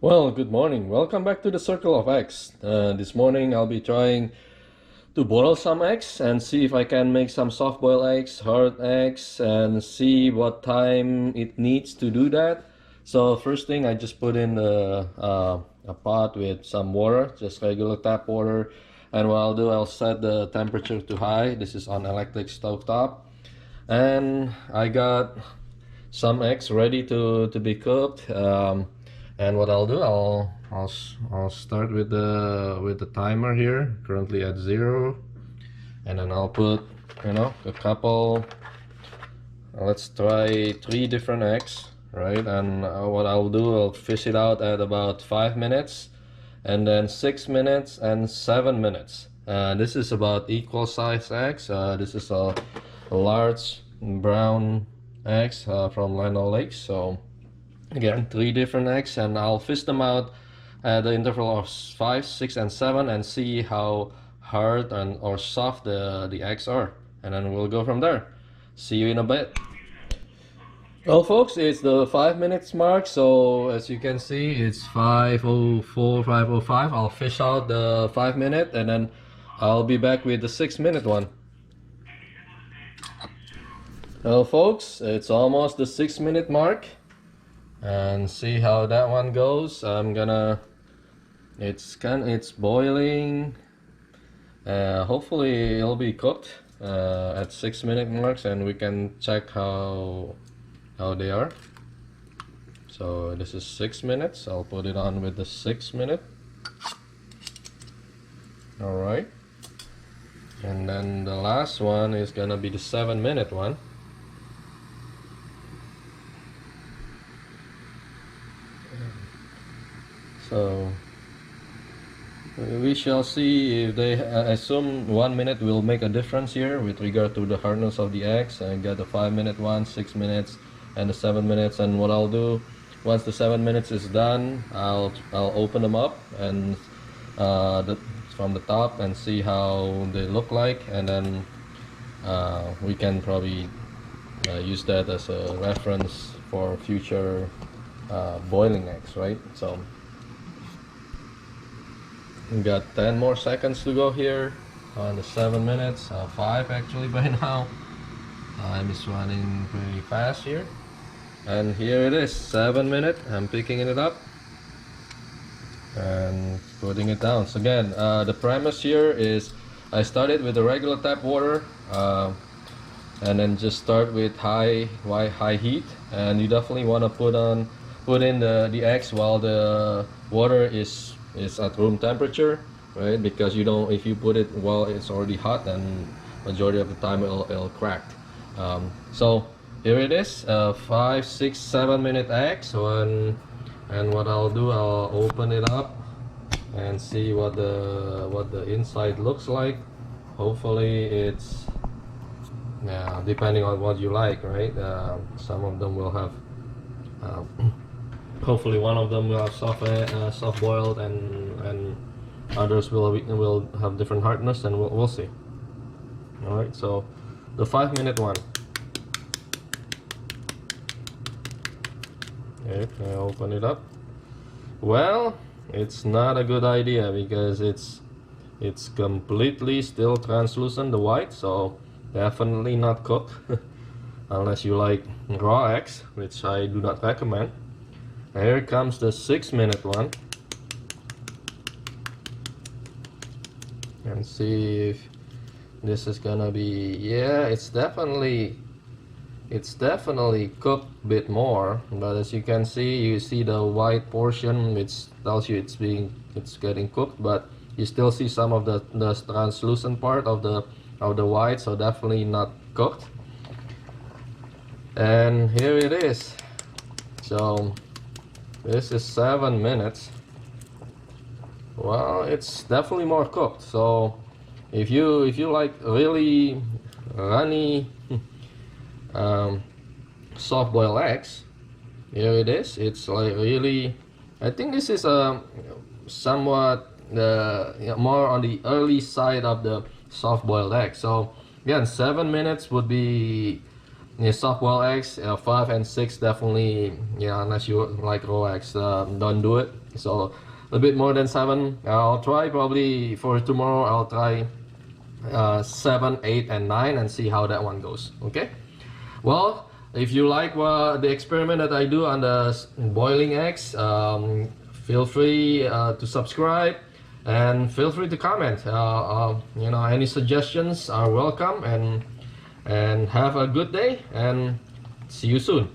Well, good morning. Welcome back to the Circle of Eggs. This morning I'll be trying to boil some eggs and see if I can make some soft-boiled eggs, hard eggs, and see what time it needs to do that. So first thing, I just put in a pot with some water, just regular tap water. And what I'll do, I'll set the temperature to high. This is on electric stove top. And I got some eggs ready to be cooked. And what I'll do, I'll start with the timer here, currently at 0, and then I'll put a couple. Let's try 3 different eggs, right? And what I'll do, I'll fish it out at about 5 minutes, and then 6 minutes and 7 minutes. This is about equal size eggs. This is a large brown eggs from Lino Lakes. So again, 3 different eggs, and I'll fish them out at the interval of 5, 6, and 7 and see how hard or soft the eggs are, and then we'll go from there. See you in a bit. Well folks, it's the 5 minutes mark, so as you can see it's 5:04, 5:05. I'll fish out the 5 minute and then I'll be back with the 6 minute one. Well folks, it's almost the 6 minute mark, and see how that one goes. It's boiling. Hopefully it'll be cooked at 6 minute marks, and we can check how they are. So this is 6 minutes. I'll put it on with the 6 minute. All right, and then the last one is gonna be the 7 minute one. So we shall see if they assume 1 minute will make a difference here with regard to the hardness of the eggs. I get the 5 minute one, 6 minutes, and the 7 minutes. And what I'll do, once the 7 minutes is done, I'll open them up and from the top and see how they look like, and then we can probably use that as a reference for future boiling eggs, right? So we got 10 more seconds to go here on the 7 minutes, 5 actually by now. Time is running pretty fast here, and here it is, 7 minutes. I'm picking it up and putting it down. So again, the premise here is I started with the regular tap water, and then just start with high heat, and you definitely want to put in the eggs while the water is at room temperature, right? Because you don't, if you put it while it's already hot, then majority of the time it'll crack. So here it is, 5, 6, 7 minute eggs. And what I'll do, I'll open it up and see what the inside looks like. Hopefully it's, yeah, depending on what you like, right? Some of them will have hopefully one of them will have soft boiled, and others will have different hardness, and we'll see. All right, so the 5 minute one. Okay, I open it up. Well, it's not a good idea because it's completely still translucent, the white, so definitely not cooked unless you like raw eggs, which I do not recommend. Here comes the 6 minute one, and see if this is gonna be, yeah, it's definitely cooked a bit more, but as you can see, you see the white portion which tells you it's getting cooked, but you still see some of the translucent part of the white, so definitely not cooked. And here it is. So this is 7 minutes. Well, it's definitely more cooked. So if you like really runny soft boiled eggs, here it is. It's like really, I think this is a somewhat more on the early side of the soft boiled egg. So again, 7 minutes would be Yeah, soft boiled eggs, 5 and 6 definitely, yeah, unless you like raw eggs, don't do it. So a bit more than 7, I'll try probably for tomorrow. I'll try 7, 8, and 9 and see how that one goes. Okay. Well, if you like the experiment that I do on the boiling eggs, feel free to subscribe and feel free to comment. You know, any suggestions are welcome, and have a good day and see you soon.